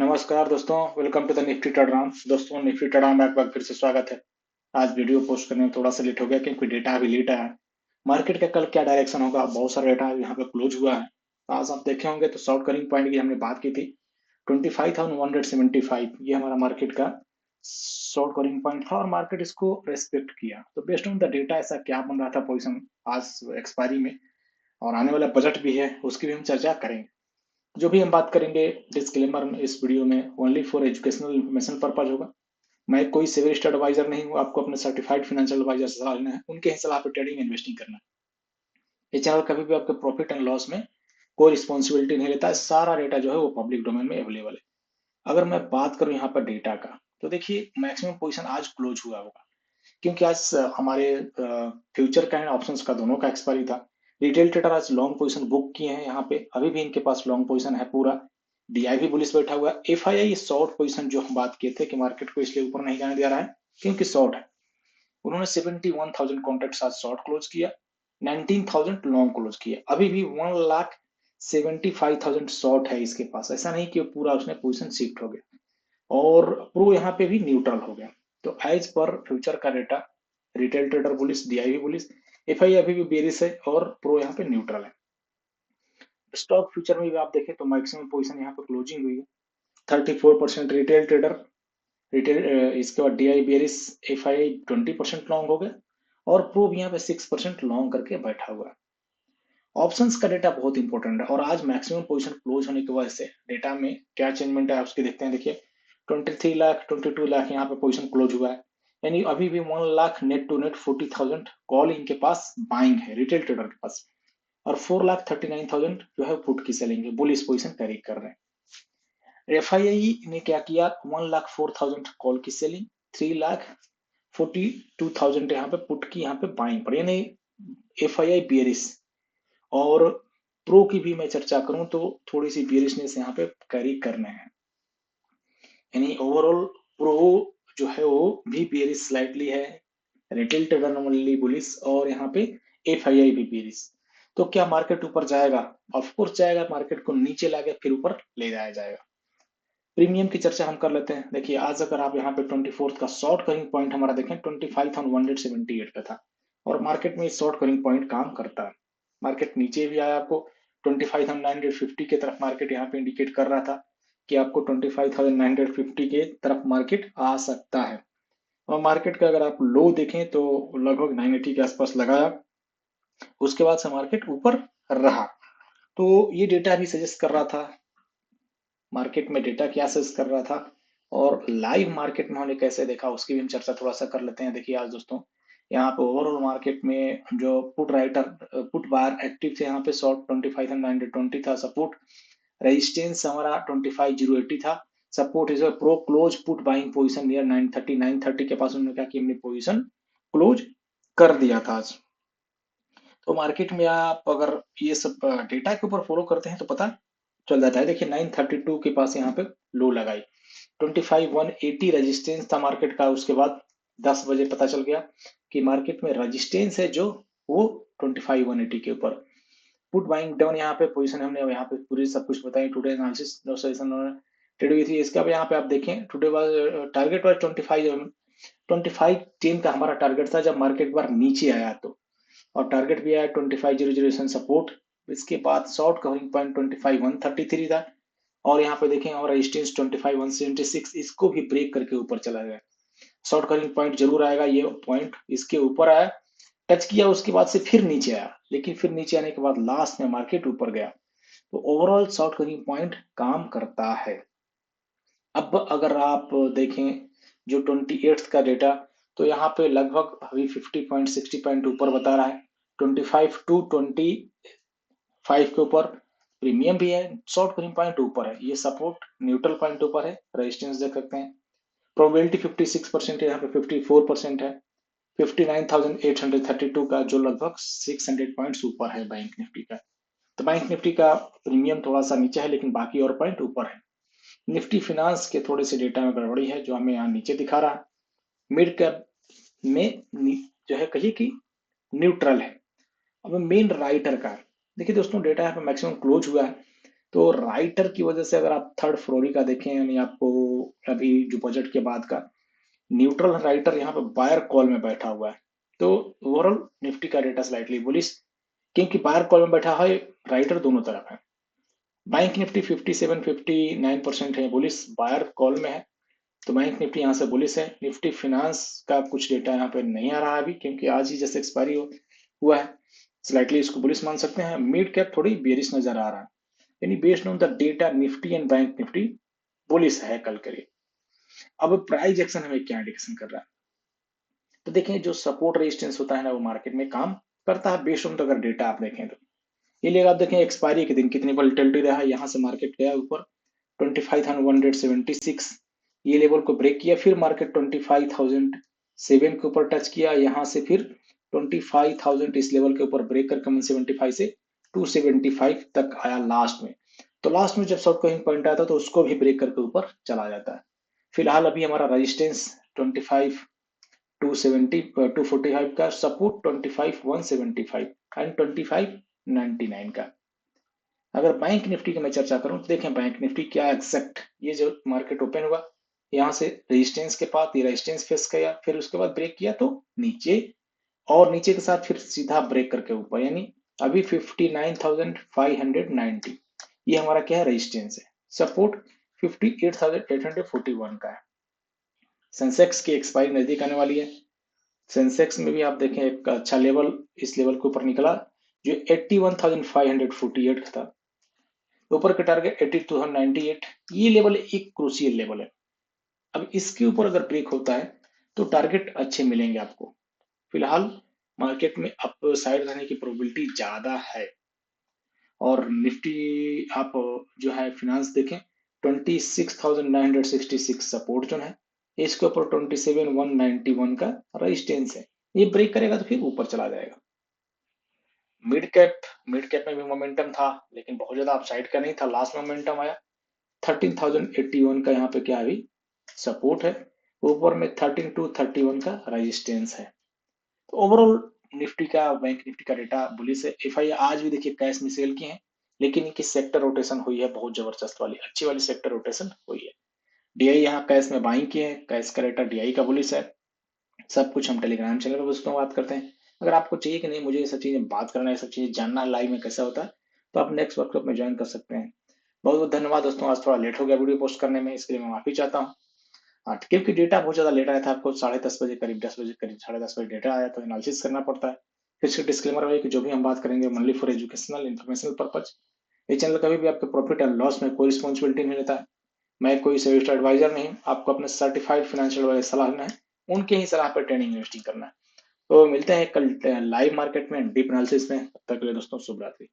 नमस्कार दोस्तों, welcome to the Nifty टर्नाराउंड। दोस्तों, निफ्टी टर्नाराउंड में एक बार फिर से स्वागत है। आज वीडियो पोस्ट करने में थोड़ा सा लेट हो गया क्योंकि डेटा अभी लेट आया है। मार्केट का कल क्या डायरेक्शन होगा, बहुत सारा डेटा यहाँ पे क्लोज हुआ है। आज आप देखे होंगे तो शॉर्ट कवरिंग पॉइंट की हमने बात की थी 25,175, ये हमारा मार्केट का शॉर्ट कवरिंग पॉइंट था और मार्केट इसको रेस्पेक्ट किया। तो बेस्ड ऑन द डेटा ऐसा क्या बन रहा था पोजिशन आज एक्सपायरी में, और आने वाला बजट भी है उसकी भी हम चर्चा करेंगे। जो भी हम बात करेंगे डिस्क्लेमर में इस वीडियो में only for educational information purpose होगा। मैं कोई सिविल एडवाइजर नहीं हूँ, आपको अपने सर्टिफाइड फाइनेंशियल एडवाइजर से सलाह लेना है, उनके ही सलाह पर ट्रेडिंग इन्वेस्टिंग करना है। ये चैनल कभी भी आपके प्रॉफिट एंड लॉस में कोई रिस्पॉन्सिबिलिटी नहीं लेता है। सारा डेटा जो है वो पब्लिक डोमेन में अवेलेबल है। अगर मैं बात करूं यहाँ पर डेटा का, तो देखिए मैक्सिमम पोजीशन आज क्लोज हुआ होगा क्योंकि आज हमारे फ्यूचर का एंड ऑप्शंस का दोनों का एक्सपायरी था। रिटेल ट्रेडर आज लॉन्ग पोजीशन बुक किए हैं, यहाँ पे अभी भी इनके पास लॉन्ग पोजीशन है पूरा। डीआई भी बुलिश बैठा हुआ है। एफआईआई शॉर्ट पोजीशन जो हम बात किए थे कि मार्केट को इसलिए ऊपर नहीं जाने दे रहा है क्योंकि शॉर्ट है। उन्होंने 71,000 कॉन्ट्रैक्ट आज शॉर्ट क्लोज किया, 19,000 लॉन्ग क्लोज किया। अभी भी 1,75,000 शॉर्ट है इसके पास। ऐसा नहीं कि पूरा उसने पोजीशन शिफ्ट हो गया, और प्रो यहाँ पे भी न्यूट्रल हो गया। तो एज पर फ्यूचर का data retail trader bullish, DI भी बुलिश, एफआई अभी भी बेरिश है और प्रो यहाँ पे न्यूट्रल है। स्टॉक फ्यूचर में भी आप देखें तो मैक्सिमम पोजीशन यहाँ पे क्लोजिंग हुई है। 34% रिटेल ट्रेडर, रिटेल इसके बाद डीआई बेरिश, एफआई 20% लॉन्ग हो गए और प्रो भी यहाँ पे 6% लॉन्ग करके बैठा हुआ है। ऑप्शंस का डेटा बहुत इंपॉर्टेंट है और आज मैक्सिमम पोजीशन क्लोज होने की वजह से डेटा में क्या चेंजमेंट है उसके देखते हैं। देखिए 23 लाख 22 लाख यहाँ पे पोजीशन क्लोज हुआ है, यानी अभी भी 1 lakh net to net 40,000 call इनके पास बाइंग है रिटेल ट्रेडर के पास, और 4,39,000 जो है पुट की सेलिंग है, बुलिश पोजीशन कैरी कर रहे हैं। एफआईआई ने क्या किया, 1,04,000 कॉल की सेलिंग, 3,42,000 यहाँ पे पुट की यहाँ पे बाइंग पर, यानी एफआईआई बियरिश। और प्रो की भी मैं चर्चा करूं तो थोड़ी सी बियरिशनेस यहाँ पे कैरी करने हैं, यानी ओवरऑल प्रो जो है वो भी बियरिश स्लाइटली है, रिटेल ट्रेडर नॉर्मली बुलिश, और यहाँ पे एफआईआई भी बियरिश। तो क्या मार्केट ऊपर जाएगा? ऑफ कोर्स जाएगा, मार्केट को नीचे लाके फिर ऊपर ले जाया जाएगा। प्रीमियम की चर्चा हम कर लेते हैं। देखिए आज अगर आप यहाँ पे 24th का शॉर्ट कवरिंग पॉइंट हमारा देखें 25,178 पे था, और मार्केट में शॉर्ट कवरिंग पॉइंट काम करता है। मार्केट नीचे भी आया, आपको 25,950 के तरफ मार्केट यहाँ पे इंडिकेट कर रहा था कि आपको 25,950 के तरफ मार्केट आ सकता है। और मार्केट का अगर आप लो देखें तो लगभग 980 के आसपास लगाया, उसके बाद से मार्केट ऊपर रहा। तो ये डेटा भी सजेस्ट कर रहा था, मार्केट में डेटा क्या सजेस्ट कर रहा था और लाइव मार्केट में हमने कैसे देखा उसकी भी हम चर्चा थोड़ा सा कर लेते हैं। देखिए आज दोस्तों यहाँ पे ओवरऑल मार्केट में जो put writer put buyer active थे, यहाँ पे शॉर्ट 25,920 था, सपोर्ट रेजिस्टेंस हमारा 25,080 था, support is pro close put buying position near 930 के पास उन्होंने क्या कि हमने पोजीशन क्लोज कर दिया था आज। तो मार्केट में आप अगर ये सब डेटा के ऊपर फॉलो करते हैं तो पता चल जाता है। देखिए 932 के पास यहाँ पे लो लगाई, 25,180 रेजिस्टेंस था मार्केट का। उसके बाद 10 बजे पता चल गया कि मार्केट में रेजिस्टेंस है जो वो 25,180 के ऊपर। पुट बाइंग डाउन यहाँ पे पोजीशन हमने यहाँ पे पूरी सब कुछ बताई, टुडे एनालिसिस जो सेशन ट्रेड हुई थी इसका भी यहाँ पे आप देखें। टुडे वाज टारगेट वाज 25,10 का हमारा टारगेट था जब मार्केट बार नीचे आया तो, और टारगेट भी आया 25,007 सपोर्ट। इसके बाद शॉर्ट कवरिंग पॉइंट 25,133 था, और यहाँ पे देखें और रेजिस्टेंस 25,176, इसको भी ब्रेक करके ऊपर चला गया। शॉर्ट कवरिंग पॉइंट जरूर आएगा, ये पॉइंट इसके ऊपर आया, टच किया, उसके बाद से फिर नीचे आया, लेकिन फिर नीचे आने के बाद लास्ट में मार्केट ऊपर गया। तो ओवरऑल शॉर्ट कवरिंग पॉइंट काम करता है। अब अगर आप देखें जो 28th का डेटा, तो यहाँ पे लगभग अभी 50 पॉइंट 60 पॉइंट ऊपर बता रहा है, 25 टू 25 के ऊपर प्रीमियम भी है, शॉर्ट कवरिंग पॉइंट ऊपर है, ये सपोर्ट न्यूट्रल पॉइंट ऊपर है, रेजिस्टेंस देख सकते हैं। प्रोबेबिलिटी 56% है, यहाँ पे 54% है, 59,832 का, जो लगभग 600 पॉइंट्स ऊपर है बैंक निफ्टी का। तो बैंक निफ्टी का प्रीमियम थोड़ा सा नीचे है लेकिन बाकी और पॉइंट ऊपर है। निफ्टी फिनांस के थोड़े से डेटा में गड़बड़ी है जो हमें यहाँ नीचे दिखा रहा है। मिड कैप में जो है कहिए कि न्यूट्रल है। अब मेन राइटर का देखिए दोस्तों, डेटा यहाँ पे मैक्सिमम क्लोज हुआ है तो राइटर की वजह से अगर आप थर्ड फ्लोरी का देखें, यानी आपको अभी जो बजट के बाद का न्यूट्रल राइटर यहाँ पे बायर कॉल में बैठा हुआ है। तो ओवरऑल निफ्टी का डेटा स्लाइटली बुलिश, क्योंकि बायर कॉल में बैठा है, राइटर दोनों तरफ है। बैंक निफ्टी 57-59% है बुलिश, बायर कॉल में है, तो बैंक निफ्टी यहाँ से बुलिश है। निफ्टी फिनांस का कुछ डेटा यहाँ पे नहीं आ रहा है अभी, क्योंकि आज ही जैसे एक्सपायरी हुआ है, स्लाइटली इसको बुलिश मान सकते हैं। मिड कैप थोड़ी बेरिश नजर आ रहा है, यानी based on the data Nifty and bank Nifty bullish है कल के लिए। अब प्राइस एक्शन हमें क्या इंडिकेशन कर रहा है, तो देखें जो सपोर्ट रेजिस्टेंस होता है ना, वो मार्केट में काम करता है बेस्ड ऑन, तो अगर डेटा आप देखें तो ये लिए आप देखें एक्सपायरी के दिन कितनी वोलेटिलिटी रहा है, यहाँ से मार्केट गया ऊपर 25,176, ये लेवल को ब्रेक किया, फिर मार्केट 25,007 के ऊपर टच किया, यहाँ से फिर 25,000 इस लेवल के ऊपर ब्रेक करके 175 से 275 तक आया लास्ट में। तो लास्ट में जब शॉर्ट कविंग पॉइंट आता है तो उसको भी ब्रेक करके ऊपर चला जाता है। फिलहाल अभी हमारा रेजिस्टेंस 25 270 245 का, सपोर्ट 25 175 एंड 25 99 का। अगर बैंक निफ्टी की मैं चर्चा करूं तो देखें बैंक निफ्टी क्या एग्जैक्ट, ये जो मार्केट ओपन हुआ यहाँ से रेजिस्टेंस के पास, ये रेजिस्टेंस फेस किया, फिर उसके बाद ब्रेक किया तो नीचे, और नीचे के साथ फिर सीधा ब्रेक करके ऊपर, यानी अभी 59,590 ये हमारा क्या है, रेजिस्टेंस है। सपोर्ट 58,841 का है। सेंसेक्स की एक्सपायरी नजदीक आने वाली है, सेंसेक्स में भी आप देखें एक अच्छा लेवल इस लेवल के ऊपर निकला जो 81,548 था, ऊपर का टारगेट 82,098, ये लेवल एक क्रूशियल लेवल है। अब इसके ऊपर अगर ब्रेक होता है तो टारगेट अच्छे मिलेंगे आपको। फिलहाल मार्केट में अप साइड रहने की प्रोबेबिलिटी ज्यादा है। और निफ्टी आप जो है फिनांस देखें 26,966 सपोर्ट जो है, इसके ऊपर 27,191 का रेजिस्टेंस है, ये ब्रेक करेगा तो फिर ऊपर चला जाएगा। मिड कैप में भी मोमेंटम था, लेकिन बहुत ज्यादा अपसाइड का नहीं था, लास्ट में मोमेंटम आया 13,081 का, यहाँ पे क्या अभी सपोर्ट है, ऊपर में 13,231 का रेजिस्टेंस है। तो ओवरऑल निफ्टी का, बैंक निफ्टी का डेटा बुलिश है। एफआई आज भी देखिए कैश में सेल किए हैं, लेकिन इनकी सेक्टर रोटेशन हुई है बहुत जबरदस्त वाली, अच्छी वाली सेक्टर रोटेशन हुई है। डीआई यहाँ कैश में बाइंग किए हैं, कैश का डेटा डीआई का बुलिश है। सब कुछ हम टेलीग्राम चैनल पर दोस्तों बात करते हैं। अगर आपको चाहिए कि नहीं मुझे ये सब चीजें बात करना है, सब चीजें जानना है लाइव में कैसा होता है, तो आप नेक्स्ट वर्कशॉप में ज्वाइन कर सकते हैं। बहुत बहुत धन्यवाद दोस्तों, आज थोड़ा लेट हो गया वीडियो पोस्ट करने में, इसके लिए मैं माफी चाहता हूँ। हाँ, क्योंकि डेटा बहुत ज्यादा लेट आया था, आपको 10:30 बजे करीब 10 बजे करीब 10:30 बजे डेटा आया, तो एनालिसिस करना पड़ता है। फिर इसका डिस्क्लेमर है कि जो भी हम बात करेंगे only for educational informational purpose. ये चैनल कभी भी आपके प्रॉफिट एंड लॉस में कोई रिस्पॉन्सिबिलिटी नहीं लेता है। मैं कोई सजेस्ट एडवाइजर नहीं, आपको अपने सर्टिफाइड फाइनेंशियल वाले सलाह लेना है, उनके ही सलाह पर ट्रेनिंग इन्वेस्टिंग करना है। तो मिलते हैं कल लाइव मार्केट में डीप एनालिसिस में, तब तक के लिए दोस्तों शुभ रात्रि।